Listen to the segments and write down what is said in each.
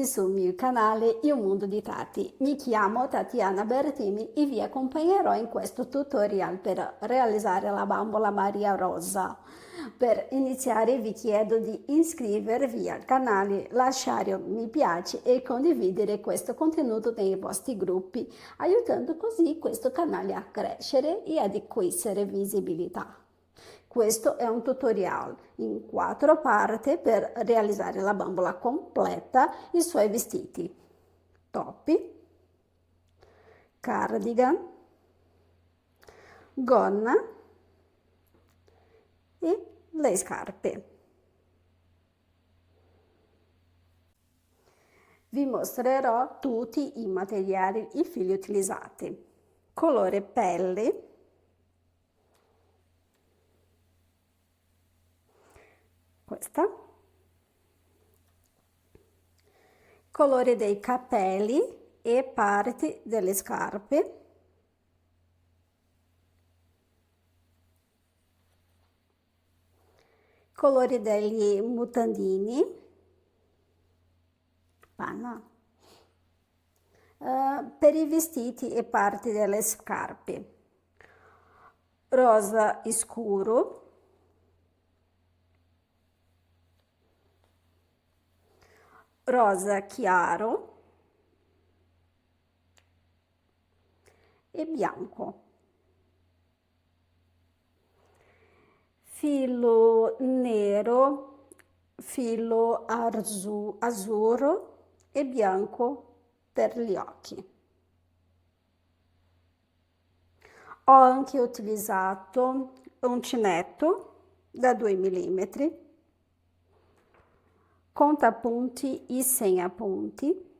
benvenuti sul mio canale Il Mondo di Tati. Mi chiamo Tatiana Bertini e vi accompagnerò in questo tutorial per realizzare la bambola Maria Rosa. Per iniziare vi chiedo di iscrivervi al canale, lasciare un mi piace e condividere questo contenuto nei vostri gruppi, aiutando così questo canale a crescere e ad acquisire visibilità. Questo è un tutorial in 4 parti per realizzare la bambola completa, i suoi vestiti, toppi, cardigan, gonna e le scarpe. Vi mostrerò tutti i materiali e fili utilizzati. Colore pelle, questa, colore dei capelli e parti delle scarpe, colori degli mutandini, panna, per i vestiti e parti delle scarpe, rosa scuro, rosa chiaro e bianco, filo nero, filo azzurro e bianco per gli occhi. Ho anche utilizzato uncinetto da 2 mm, contapunti e segnapunti,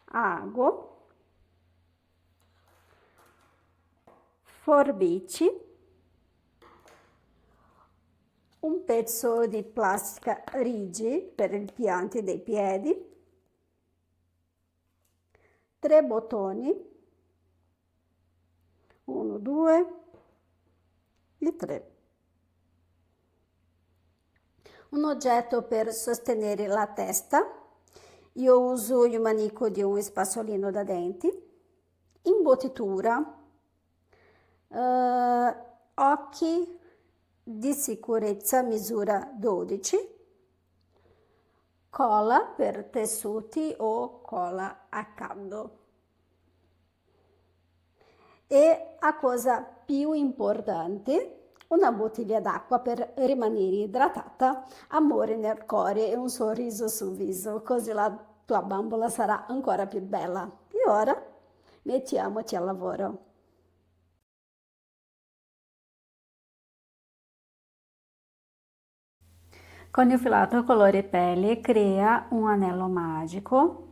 ago, forbici, un pezzo di plastica rigidi per il piante dei piedi, 3 bottoni, 1, 2 e 3. Un oggetto per sostenere la testa, io uso il manico di un spazzolino da denti, imbottitura, occhi di sicurezza misura 12, colla per tessuti o colla a caldo. E a cosa più importante, una bottiglia d'acqua per rimanere idratata, amore nel cuore e un sorriso sul viso, così la tua bambola sarà ancora più bella. E ora mettiamoci al lavoro. Con il filato colore pelle crea un anello magico,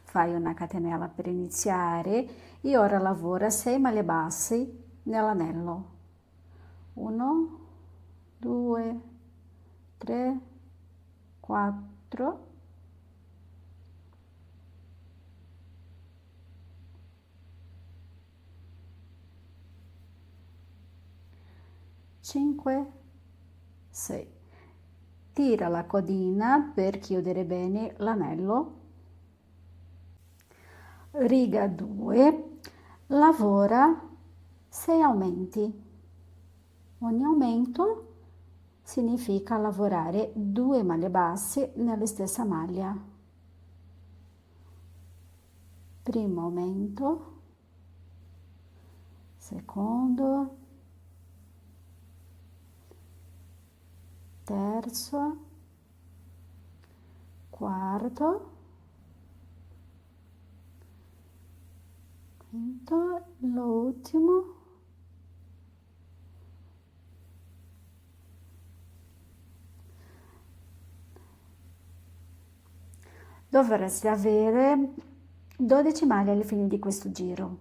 fai una catenella per iniziare e ora lavora 6 maglie basse nell'anello. 1, 2, 3, 4, 5, 6. Tira la codina per chiudere bene l'anello. Riga 2, lavora 6 aumenti. Ogni aumento significa lavorare 2 maglie basse nella stessa maglia. Primo aumento, secondo, terzo, quarto, quinto, l'ultimo, dovresti avere 12 maglie alla fine di questo giro.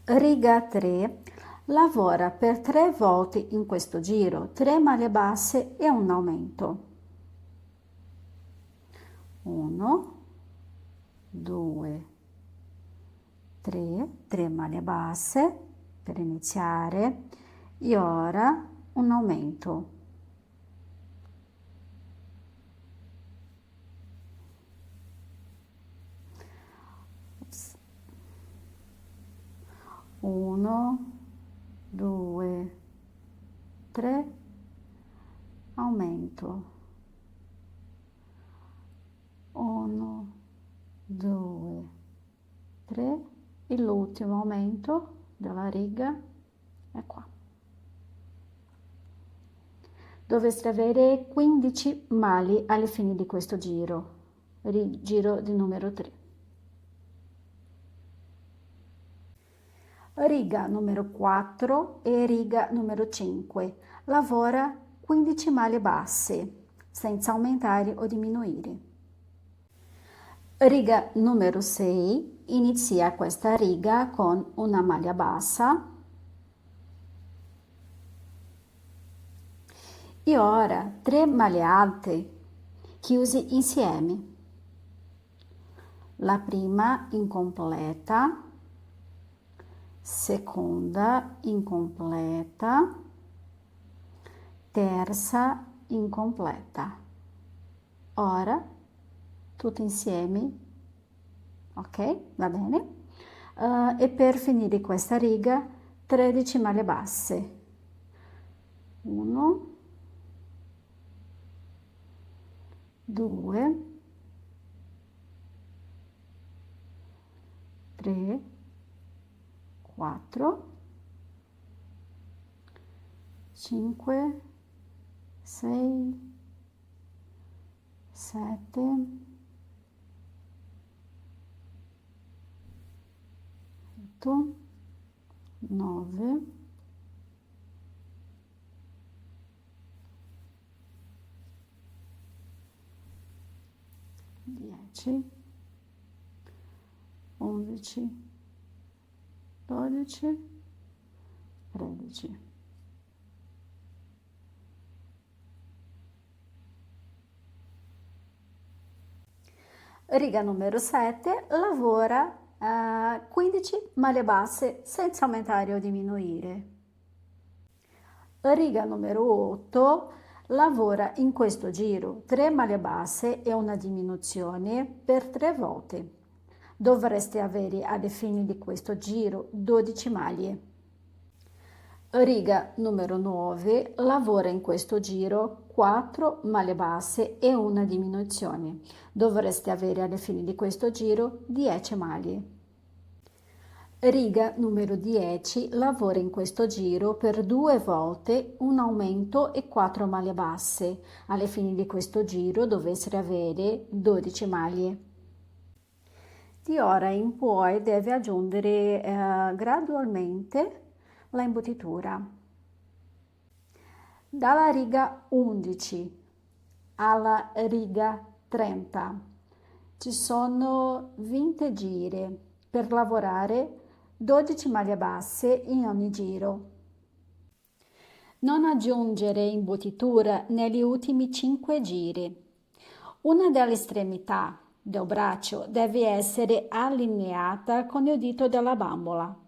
Riga 3, lavora per 3 volte in questo giro, 3 maglie basse e un aumento. 1, 2, 3, 3 maglie basse per iniziare e ora un aumento. 1, 2, 3, aumento, 1, 2, 3 e l'ultimo aumento della riga è qua. Dovreste avere 15 maglie alle fine di questo giro, giro di numero 3. Riga numero 4 e riga numero 5. Lavora 15 maglie basse, senza aumentare o diminuire. Riga numero 6, inizia questa riga con una maglia bassa. E ora 3 maglie alte chiuse insieme. La prima incompleta, seconda incompleta, terza incompleta. Ora tutte insieme, ok? Va bene? E per finire questa riga 13 maglie basse. 1, 2, 3, 4, 5, 6, 7, 8, 9, 10, 11, 12, 13. Riga numero 7, lavora 15 maglie basse senza aumentare o diminuire. Riga numero 8, lavora in questo giro 3 maglie basse e una diminuzione per 3 volte. Dovreste avere alle fine di questo giro 12 maglie. Riga numero 9, lavora in questo giro 4 maglie basse e una diminuzione. Dovreste avere alle fine di questo giro 10 maglie. Riga numero 10, lavora in questo giro per 2 volte un aumento e 4 maglie basse. Alle fine di questo giro dovreste avere 12 maglie. Di ora in poi deve aggiungere gradualmente la imbottitura. Dalla riga 11 alla riga 30 ci sono 20 giri per lavorare 12 maglie basse in ogni giro. Non aggiungere imbottitura negli ultimi 5 giri. Una delle estremità del braccio deve essere allineata con il dito della bambola.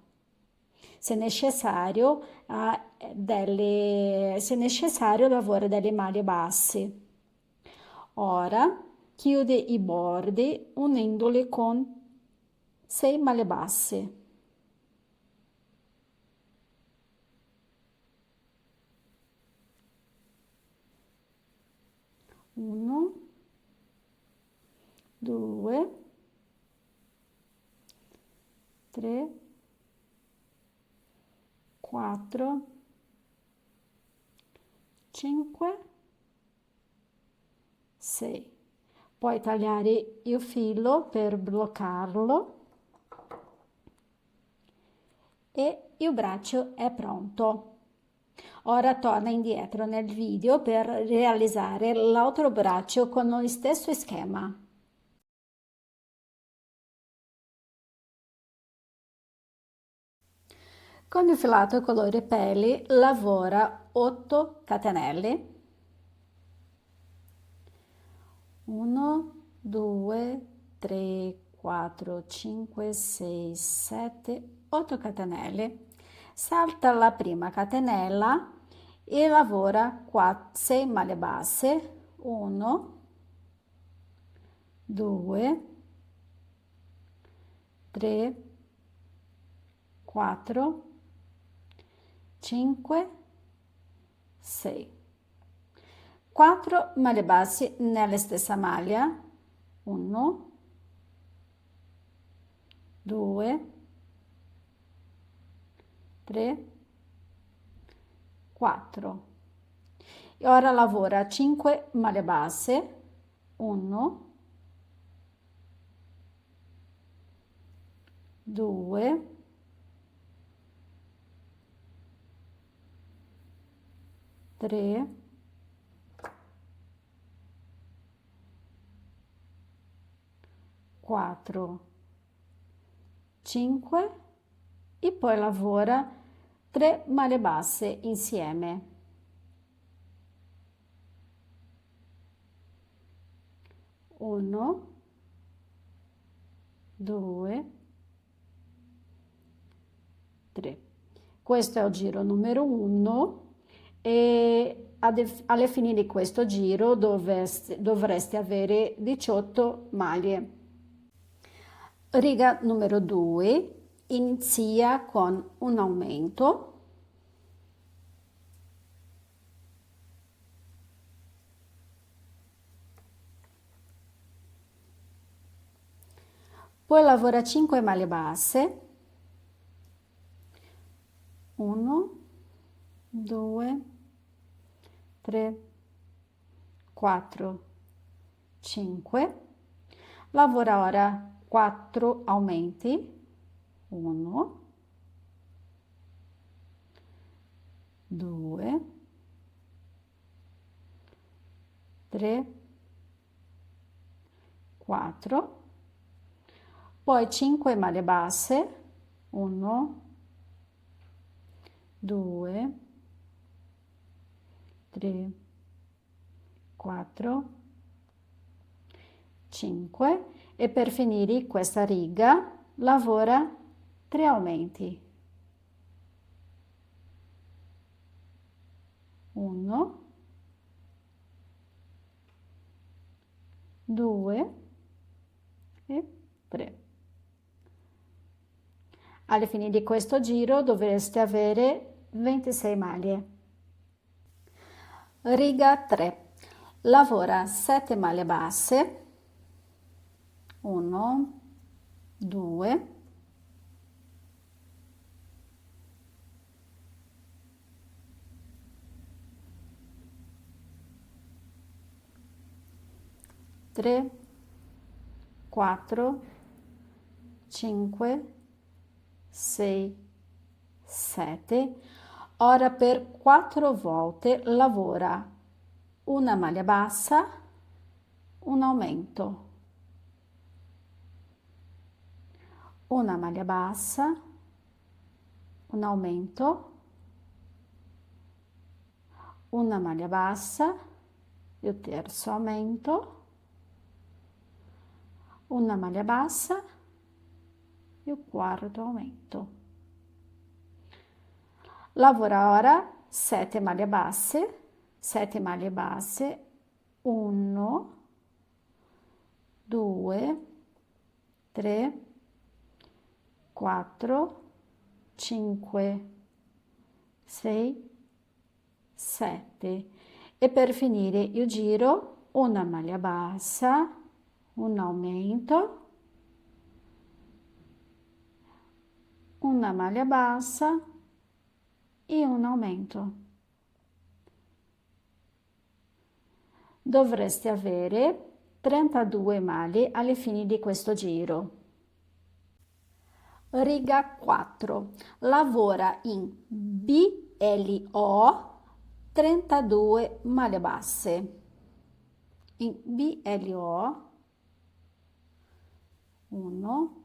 Se necessario, lavora delle maglie basse. Ora chiude i bordi unendoli con 6 maglie basse. Uno, 2, 3, 4, 5, 6. Puoi tagliare il filo per bloccarlo e il braccio è pronto. Ora torna indietro nel video per realizzare l'altro braccio con lo stesso schema. Con il filato colore peli lavora 8 catenelle. 1, 2, 3, 4, 5, 6, 7, 8 catenelle. Salta la prima catenella e lavora 6 maglie basse. 1, 2, 3, 4, 5, 6. 4 maglie bassi nella stessa maglia, 1, 2, 3, 4. E ora lavora 5 maglie basse, 1, 2, 3, 4, 5 e poi lavora 3 maglie basse insieme. 1, 2, 3. Questo è il giro numero 1 e alla fine di questo giro dovreste avere 18 maglie. Riga numero 2 inizia con un aumento, poi lavora 5 maglie basse, 1, 2, 3, 4, 5. Lavora ora 4 aumenti, 1, 2, 3, 4, poi 5 maglie basse, 1, 2, 3, 4, 5 e per finire questa riga lavora 3 aumenti, 1, 2 e 3. Alla fine di questo giro dovreste avere 26 maglie. Riga 3. Lavora 7 maglie basse, 1, 2, 3, 4, 5, 6, 7. Ora per 4 volte lavora una maglia bassa, un aumento, una maglia bassa, un aumento, una maglia bassa, il terzo aumento, una maglia bassa, il quarto aumento. Lavora ora 7 maglie basse, 1, 2, 3, 4, 5, 6, 7 e per finire il giro una maglia bassa, un aumento, una maglia bassa e un aumento. Dovreste avere 32 maglie alle fine di questo giro. Riga 4. Lavora in BLO 32 maglie basse. In BLO 1,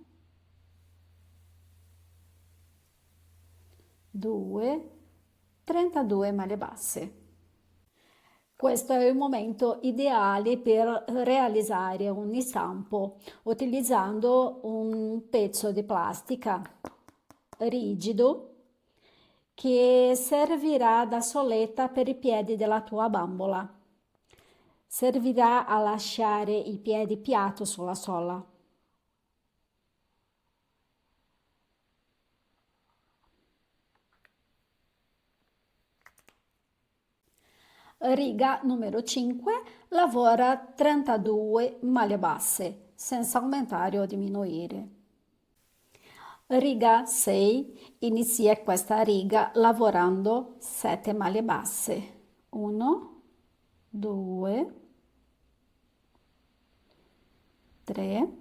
2, 32 maglie basse. Questo è il momento ideale per realizzare un istampo utilizzando un pezzo di plastica rigido che servirà da soletta per i piedi della tua bambola. Servirà a lasciare i piedi piatto sulla sola. Riga numero 5, lavora 32 maglie basse, senza aumentare o diminuire. Riga 6, inizia questa riga lavorando 7 maglie basse. 1, 2, 3,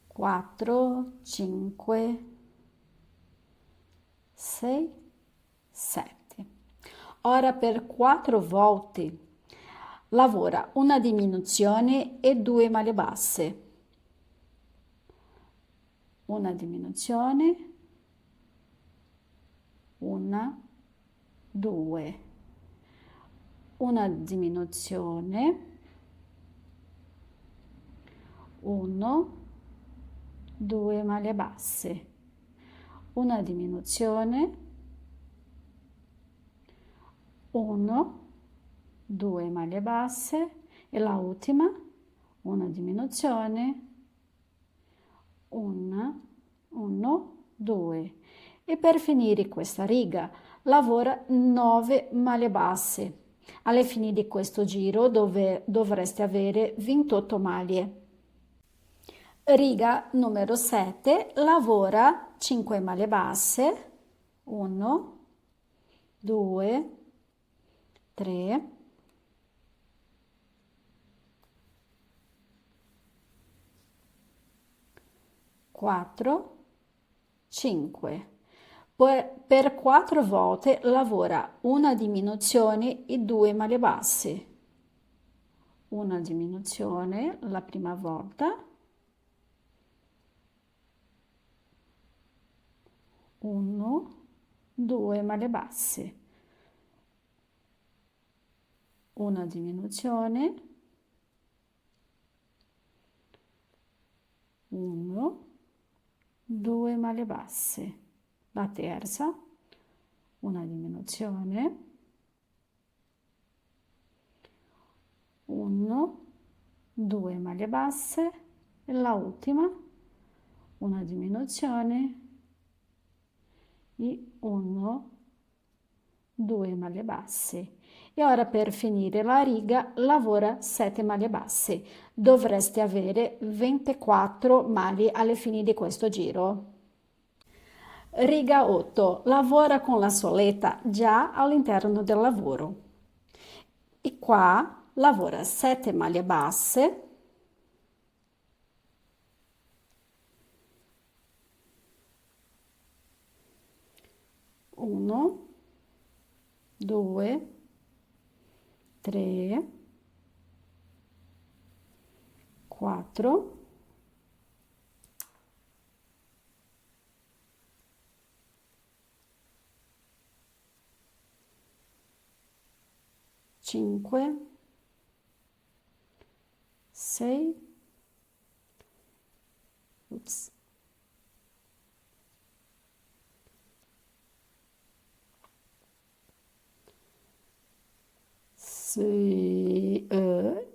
4, 5, 6, 7. Ora per 4 volte lavora una diminuzione e 2 maglie basse. Una diminuzione, una, 2. Una diminuzione, 1, 2 maglie basse. Una diminuzione, 1, 2 maglie basse e la ultima, una diminuzione, 1, 2 e per finire questa riga lavora 9 maglie basse. Alla fine di questo giro dovreste avere 28 maglie. Riga numero 7 lavora 5 maglie basse, 1, 2, 3, 4, 5. Per 4 volte lavora una diminuzione e 2 maglie basse. Una diminuzione la prima volta, 1, 2 maglie basse. Una diminuzione, 1, 2 maglie basse. La terza, una diminuzione, 1, 2 maglie basse e la ultima, una diminuzione e 1, 2 maglie basse. E ora per finire la riga lavora 7 maglie basse. Dovreste avere 24 maglie alle fine di questo giro. Riga 8. Lavora con la soletta già all'interno del lavoro. E qua lavora 7 maglie basse, 1, 2, 3, 4, 5, 6,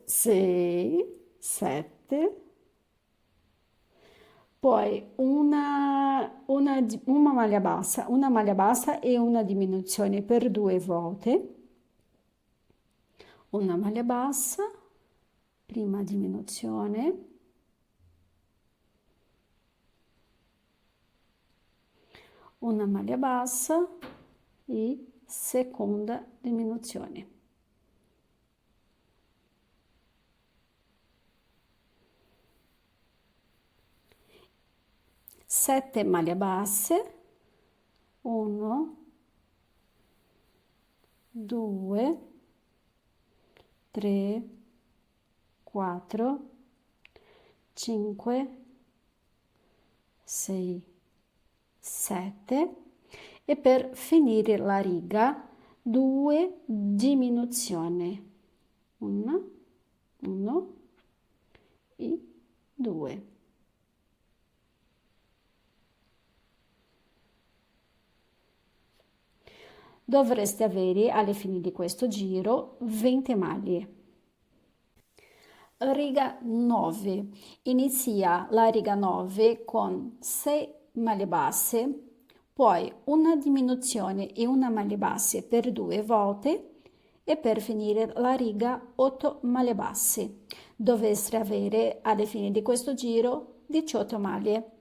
6, 7, poi una maglia bassa e una diminuzione per 2 volte, una maglia bassa, prima diminuzione, una maglia bassa e seconda diminuzione. Sette maglie basse, 1, 2, 3, 4, 5, 6, 7 e per finire la riga 2 diminuzioni, 1 e 2. Dovreste avere alla fine di questo giro 20 maglie. Riga 9. Inizia la riga 9 con 6 maglie basse, poi una diminuzione e una maglia basse per 2 volte e per finire la riga 8 maglie basse. Dovreste avere alla fine di questo giro 18 maglie.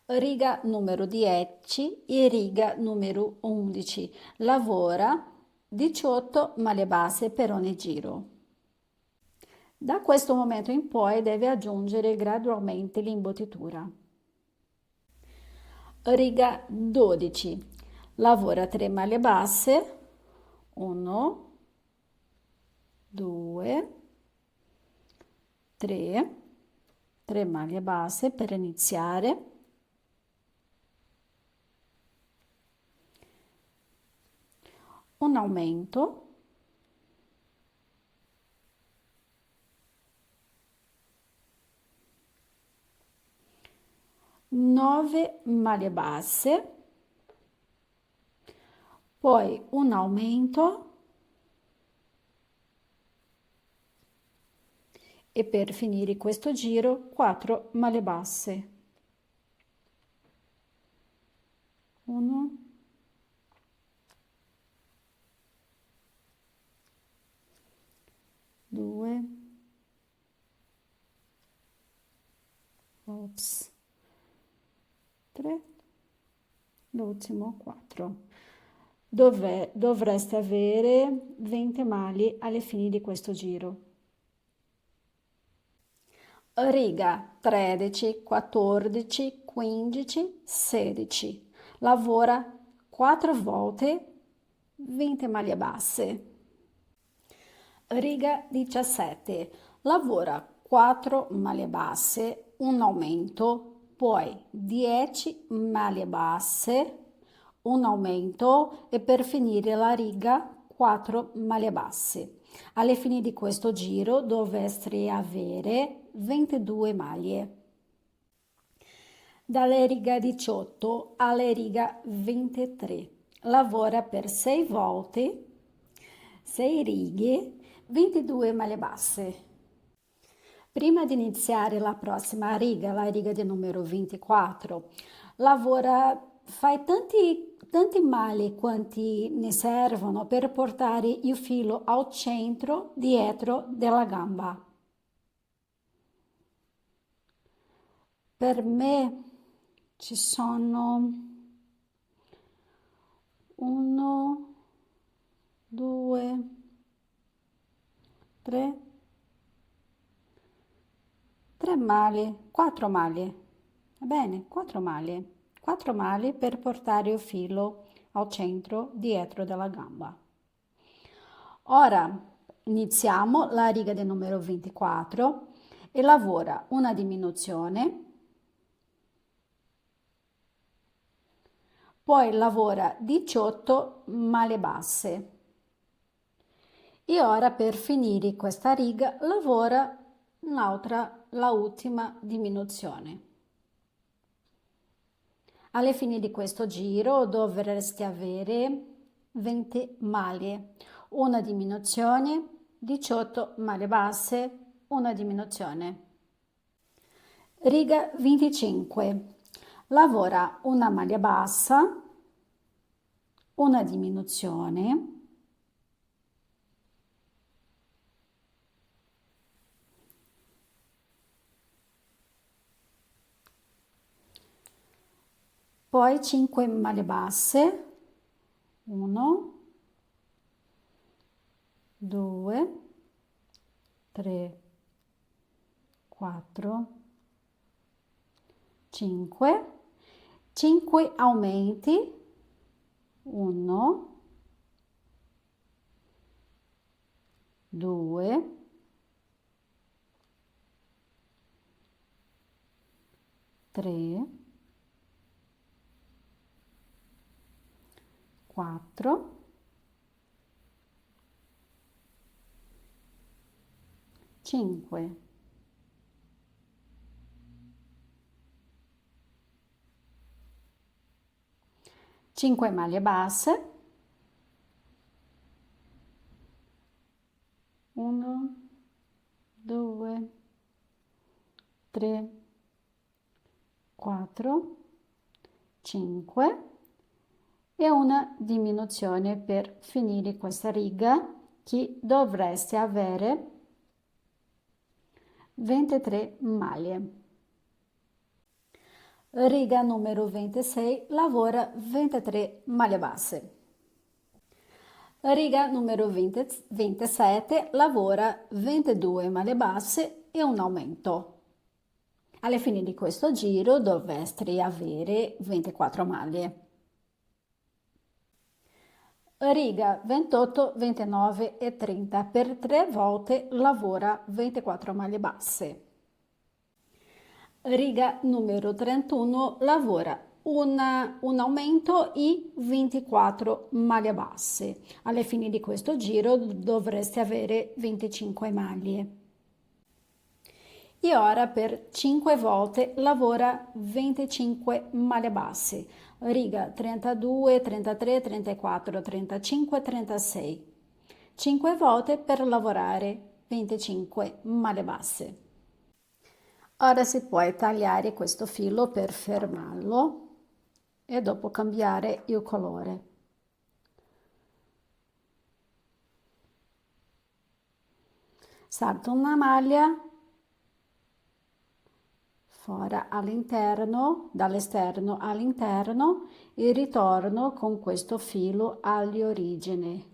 Riga numero 10 e riga numero 11. Lavora 18 maglie basse per ogni giro. Da questo momento in poi deve aggiungere gradualmente l'imbottitura. Riga 12. Lavora 3 maglie basse, 1, 2, 3, 3 maglie basse per iniziare. Un aumento. Nove maglie basse, poi un aumento e per finire questo giro 4 maglie basse. 1, 2, ops, 3, l'ultimo 4. Dovreste avere 20 maglie alle fini di questo giro. Riga 13, 14, 15, 16. Lavora 4 volte 20 maglie basse. Riga 17. Lavora 4 maglie basse, un aumento, poi 10 maglie basse, un aumento e per finire la riga 4 maglie basse. Alle fine di questo giro dovreste avere 22 maglie. Dalle riga 18 alla riga 23 lavora per 6 volte, 6 righe, 22 maglie basse. Prima di iniziare la prossima riga, la riga di numero 24, fai tanti maglie quanti ne servono per portare il filo al centro dietro della gamba. Per me ci sono 1, 2, 3, 3 maglie, 4 maglie, va bene? 4 maglie per portare il filo al centro dietro della gamba. Ora iniziamo la riga del numero 24 e lavora una diminuzione, poi lavora 18 maglie basse e ora per finire questa riga lavora la ultima diminuzione. Alle fine di questo giro dovreste avere 20 maglie, una diminuzione, 18 maglie basse, una diminuzione. Riga 25. Lavora una maglia bassa, una diminuzione, poi 5 maglie basse, 1, 2, 3, 4, 5, 5 aumenti, 1, 2, 3, 4, 5. Cinque maglie basse, 1, 5 e una diminuzione per finire questa riga che dovreste avere 23 maglie. Riga numero 26 lavora 23 maglie basse. Riga numero 27 lavora 22 maglie basse e un aumento. Alla fine di questo giro dovreste avere 24 maglie. Riga 28, 29 e 30 per 3 volte lavora 24 maglie basse. Riga numero 31 lavora un aumento e 24 maglie basse. Alla fine di questo giro dovreste avere 25 maglie. E ora per 5 volte lavora 25 maglie basse. Riga 32, 33, 34, 35, 36. 5 volte per lavorare 25 maglie basse. Ora si può tagliare questo filo per fermarlo e dopo cambiare il colore. Salto una maglia, fuori all'interno, dall'esterno all'interno e ritorno con questo filo alle origini.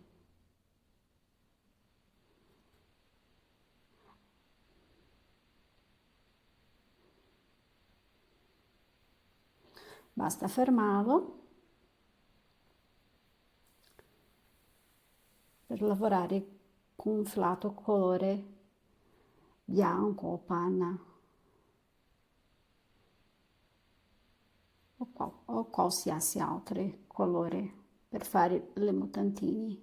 Basta fermarlo per lavorare con un filato colore bianco o panna o qualsiasi altro colore per fare le mutandine.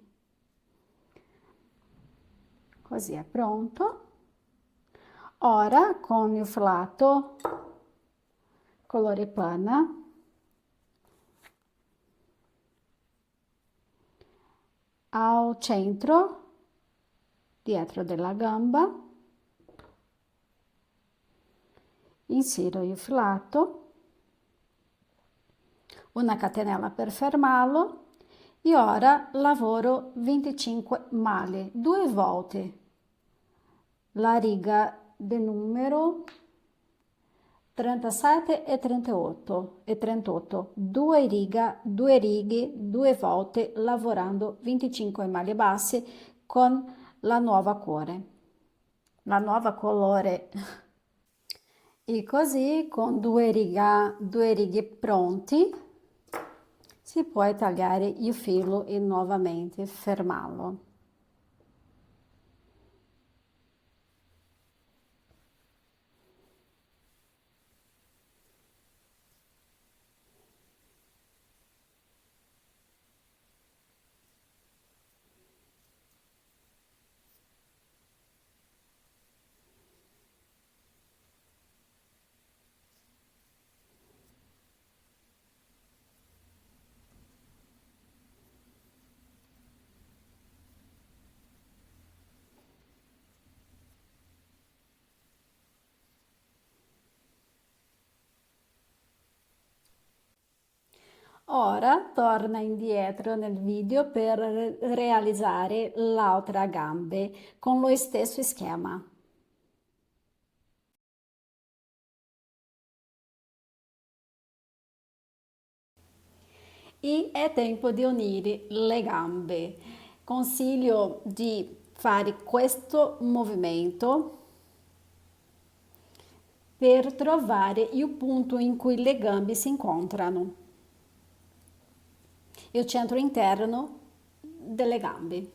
Così è pronto. Ora con il filato colore panna al centro, dietro della gamba, insero il filato, una catenella per fermarlo e ora lavoro 25 maglie, 2 volte la riga del numero 37 e 38, 2 righe, 2 volte lavorando 25 maglie basse con la nuova colore. E così con 2 righe pronti si può tagliare il filo e nuovamente fermarlo. Ora torna indietro nel video per realizzare l'altra gamba con lo stesso schema. E è tempo di unire le gambe. Consiglio di fare questo movimento per trovare il punto in cui le gambe si incontrano, il centro interno delle gambe.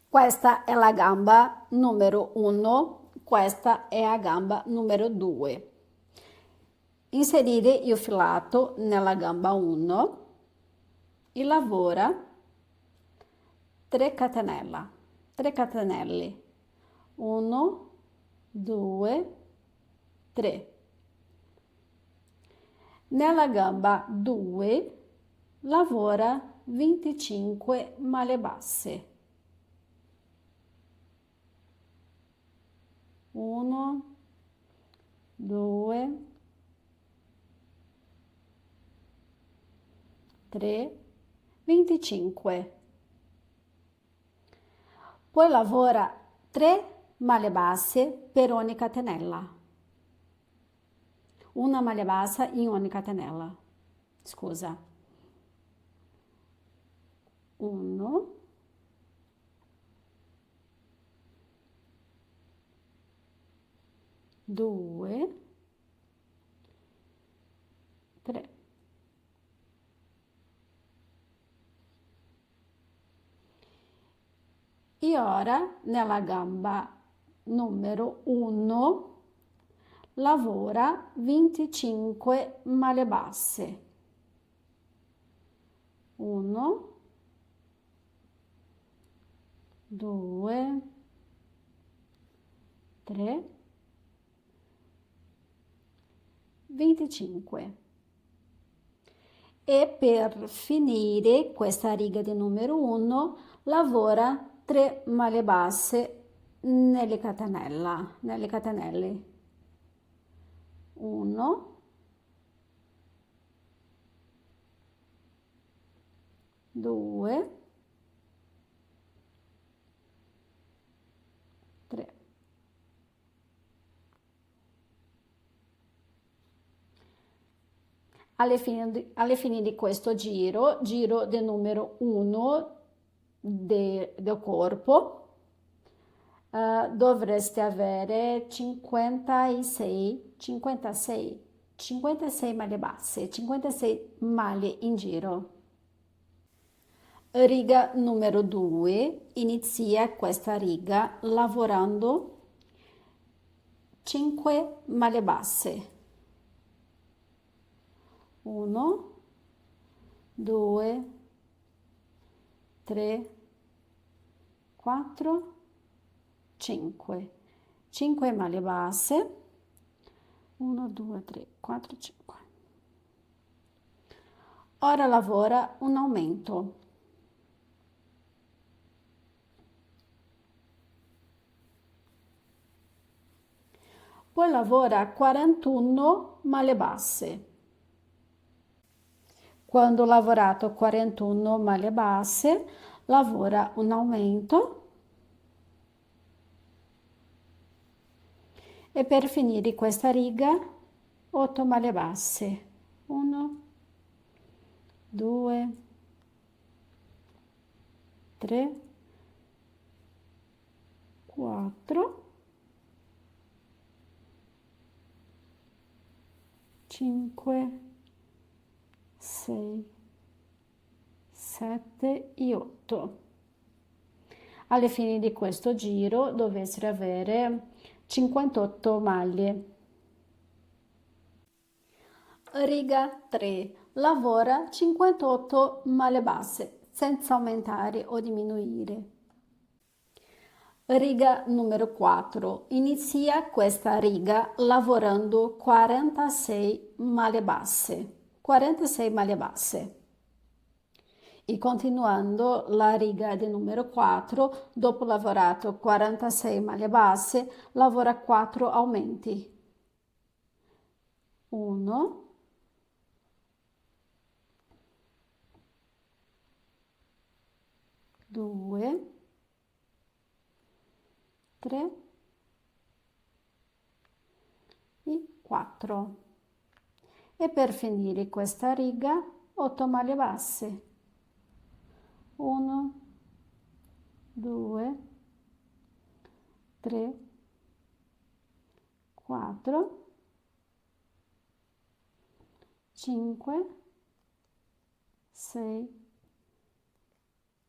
Questa è la gamba numero 1, questa è la gamba numero 2. Inserire il filato nella gamba 1 e lavora 3 catenelle, 1, 2, 3. Nella gamba 2 lavora 25 maglie basse. 1, 2, 3, 25. Poi lavora 3 maglie basse per ogni catenella. Una maglia bassa in ogni catenella. Scusa. 1, 2, 3. E ora nella gamba numero 1 lavora 25 maglie basse. 1, 2, 3, 25. E per finire questa riga di numero 1 lavora 3 maglie basse nelle catenelle. 1, 2, 3. Alla fine di questo giro del numero 1 del corpo, dovreste avere 56 maglie basse, 56 maglie in giro. Riga numero 2, inizia questa riga lavorando 5 maglie basse. 1, 2, 3, 4, 5. 5 maglie basse. 1, 2, 3, 4, 5. Ora lavora un aumento. Poi lavora 41 maglie basse. Quando ho lavorato 41 maglie basse, lavora un aumento e per finire questa riga 8 maglie basse. 1, 2, 3, 4, 5, 6, 7 e 8. Alla fine di questo giro dovreste avere 58 maglie. Riga 3. Lavora 58 maglie basse senza aumentare o diminuire. Riga numero 4. Inizia questa riga lavorando 46 maglie basse. 46 maglie basse. E continuando la riga del numero 4, dopo lavorato 46 maglie basse, lavora 4 aumenti. 1, 2, 3 e 4. E per finire questa riga 8 maglie basse. 1, 2, 3, 4, 5, 6,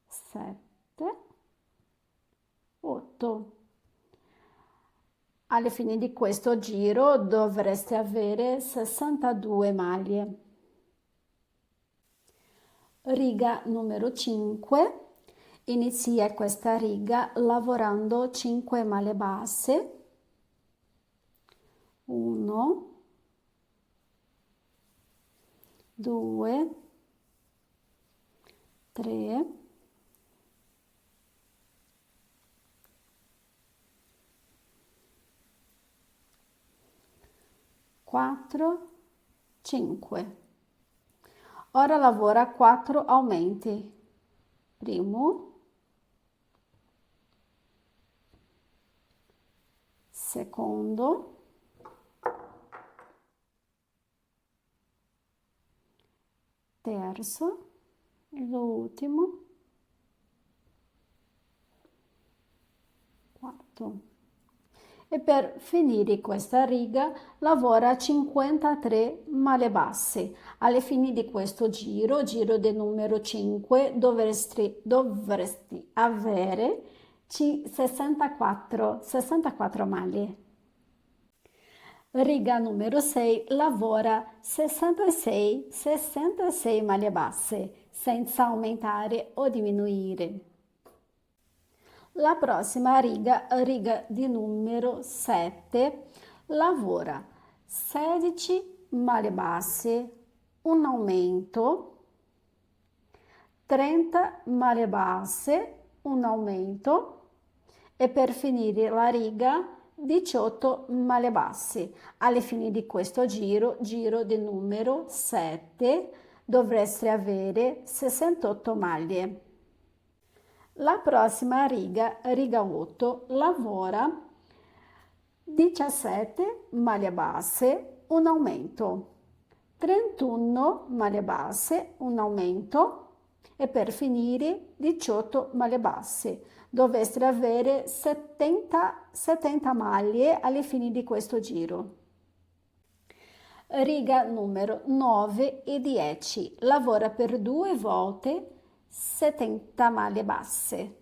7, 8. Alla fine di questo giro dovreste avere 62 maglie. Riga numero 5. Inizia questa riga lavorando 5 maglie basse. 1, 2, 3, 4, 5. Ora lavora 4 aumenti. Primo, secondo, terzo e l'ultimo, quarto. E per finire questa riga lavora 53 maglie basse. Alle fine di questo giro, giro del numero 5, dovresti avere 64 maglie. Riga numero 6 lavora 66 maglie basse, senza aumentare o diminuire. La prossima riga, riga di numero 7, lavora 16 maglie basse, un aumento, 30 maglie basse, un aumento e per finire la riga 18 maglie basse. Alla fine di questo giro, giro di numero 7, dovreste avere 68 maglie. La prossima riga, riga 8, lavora 17 maglie basse, un aumento, 31 maglie basse, un aumento e per finire 18 maglie basse. Dovreste avere 70 maglie alle fine di questo giro. Riga numero 9 e 10, lavora per 2 volte 70 maglie basse.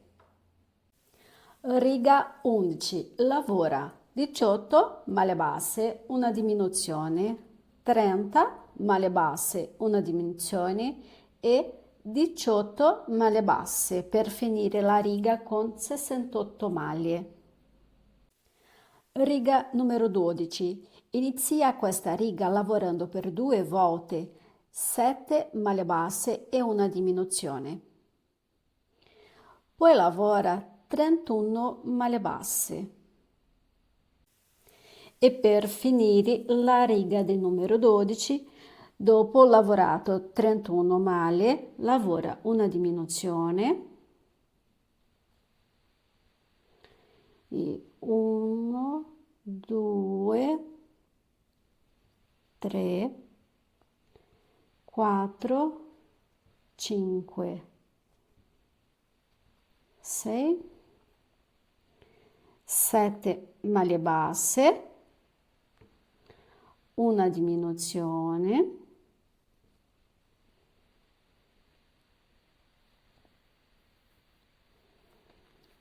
Riga 11, lavora 18 maglie basse, una diminuzione, 30 maglie basse, una diminuzione e 18 maglie basse per finire la riga con 68 maglie. Riga numero 12, inizia questa riga lavorando per 2 volte 7 maglie basse e una diminuzione. Poi lavora 31 maglie basse. E per finire la riga del numero 12, dopo lavorato 31 maglie, lavora una diminuzione. 1, 2, 3, 4, 5, 6, 7 maglie basse, una diminuzione,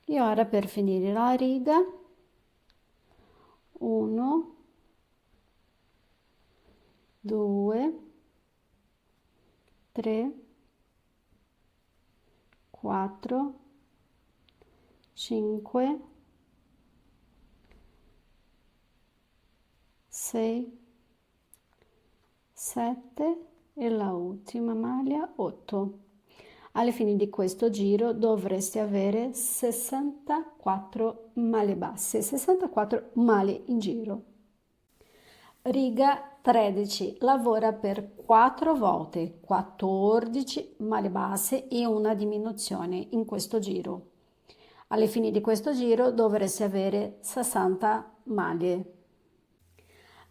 e ora per finire la riga 1, 2, 3, 4, 5, 6, 7 e la ultima maglia 8. Alla fine di questo giro dovreste avere 64 maglie basse, 64 maglie in giro. Riga 13, lavora per 4 volte 14 maglie basse e una diminuzione in questo giro. Alla fine di questo giro dovreste avere 60 maglie.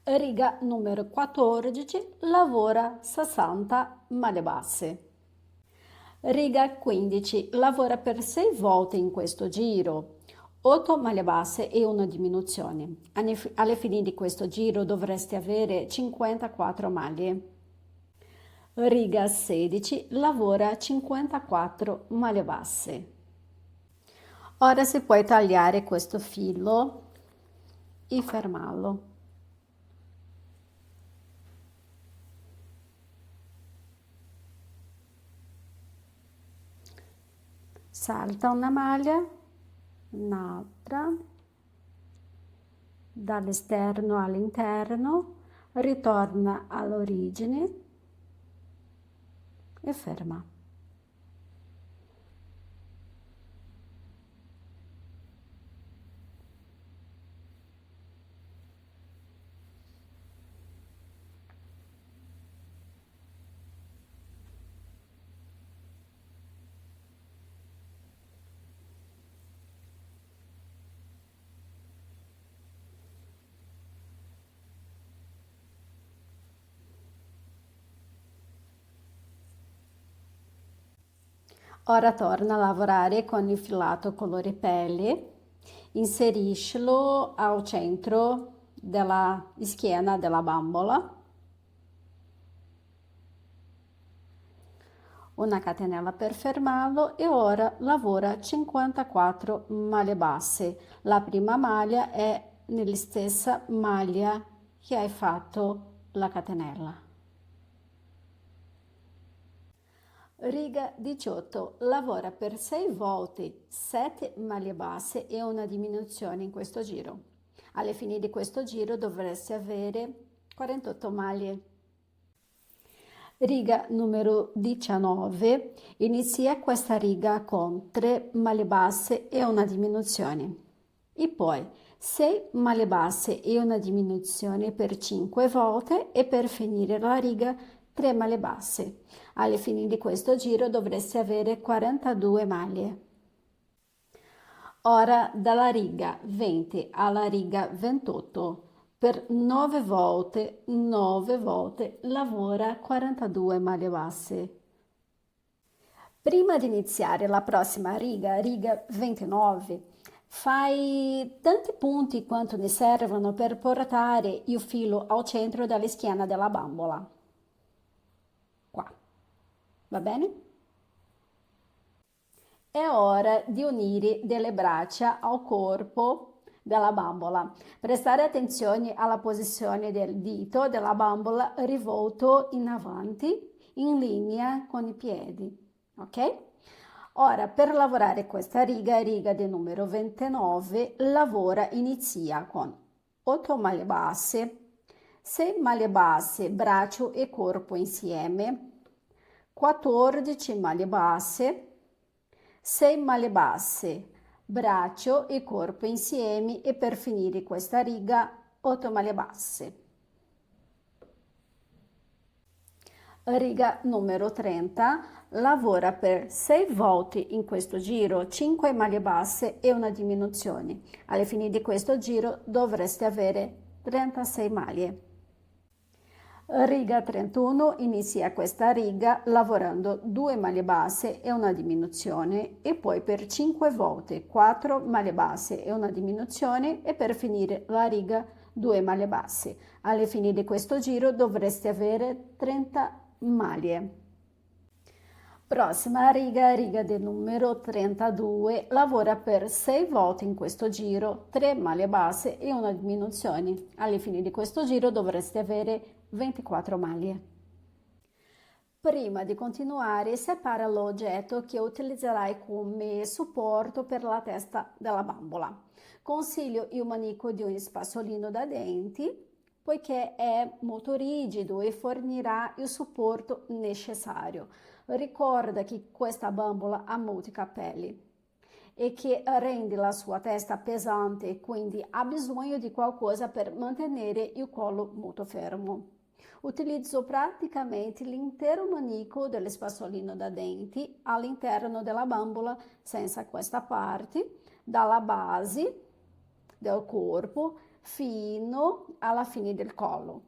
Riga numero 14, lavora 60 maglie basse. Riga 15, lavora per 6 volte in questo giro, 8 maglie basse e una diminuzione. Alle fine di questo giro dovreste avere 54 maglie. Riga 16, lavora 54 maglie basse. Ora si può tagliare questo filo e fermarlo. Salta una maglia, un'altra, dall'esterno all'interno, ritorna all'origine e ferma. Ora torna a lavorare con il filato colore pelle, inseriscilo al centro della schiena della bambola, una catenella per fermarlo e ora lavora 54 maglie basse. La prima maglia è nella stessa maglia che hai fatto la catenella. Riga 18, lavora per 6 volte 7 maglie basse e una diminuzione in questo giro. Alla fine di questo giro dovresti avere 48 maglie. Riga numero 19, inizia questa riga con 3 maglie basse e una diminuzione. E poi 6 maglie basse e una diminuzione per 5 volte e per finire la riga 3 maglie basse. Alla fine di questo giro dovresti avere 42 maglie. Ora dalla riga 20 alla riga 28 per 9 volte lavora 42 maglie basse. Prima di iniziare la prossima riga 29, fai tanti punti quanto ne servono per portare il filo al centro della schiena della bambola. Qua, va bene? È ora di unire delle braccia al corpo della bambola. Prestare attenzione alla posizione del dito della bambola rivolto in avanti, in linea con i piedi. Ok? Ora, per lavorare questa riga del numero 29, inizia con 8 maglie basse, 6 maglie basse, braccio e corpo insieme, 14 maglie basse, 6 maglie basse, braccio e corpo insieme e per finire questa riga 8 maglie basse. Riga numero 30, lavora per 6 volte in questo giro, 5 maglie basse e una diminuzione. Alla fine di questo giro dovreste avere 36 maglie. Riga 31, inizia questa riga lavorando 2 maglie basse e una diminuzione e poi per 5 volte 4 maglie basse e una diminuzione e per finire la riga 2 maglie basse. Alla fine di questo giro dovreste avere 30 maglie. Prossima riga del numero 32, lavora per 6 volte in questo giro, 3 maglie basse e una diminuzione. Alla fine di questo giro dovreste avere 24 maglie. Prima di continuare, separa l'oggetto che utilizzerai come supporto per la testa della bambola. Consiglio il manico di un spazzolino da denti, poiché è molto rigido e fornirà il supporto necessario. Ricorda che questa bambola ha molti capelli e che rende la sua testa pesante e quindi ha bisogno di qualcosa per mantenere il collo molto fermo. Utilizzo praticamente l'intero manico dello spazzolino da denti all'interno della bambola senza questa parte, dalla base del corpo fino alla fine del collo.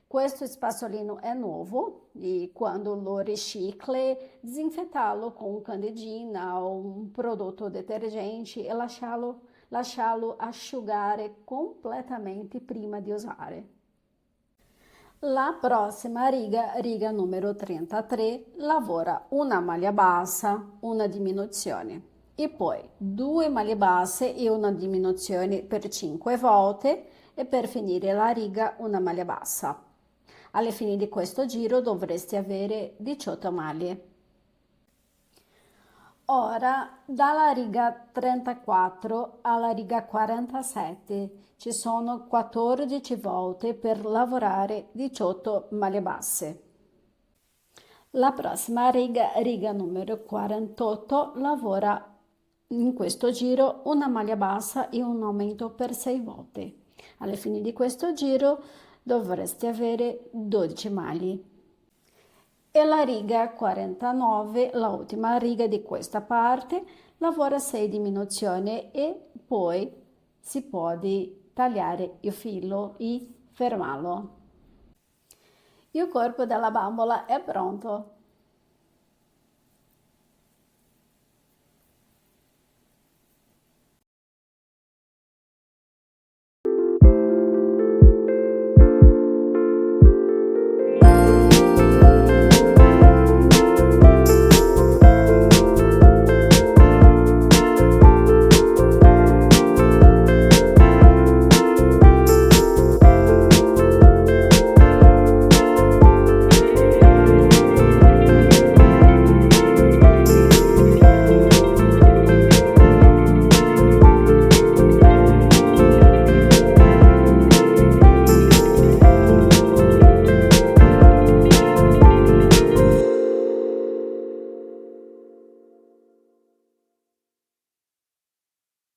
Questo spazzolino è nuovo e quando lo ricicli, disinfettarlo con candeggina o un prodotto detergente e lasciarlo asciugare completamente prima di usare. La prossima riga numero 33, lavora una maglia bassa, una diminuzione e poi 2 maglie basse e una diminuzione per 5 volte e per finire la riga una maglia bassa. Alla fine di questo giro dovresti avere 18 maglie. Ora, dalla riga 34 alla riga 47 ci sono 14 volte per lavorare 18 maglie basse. La prossima riga numero 48, lavora in questo giro una maglia bassa e un aumento per 6 volte. Alla fine di questo giro dovresti avere 12 maglie. E la riga 49, l'ultima riga di questa parte, lavora 6 diminuzioni e poi si può tagliare il filo e fermarlo. Il corpo della bambola è pronto.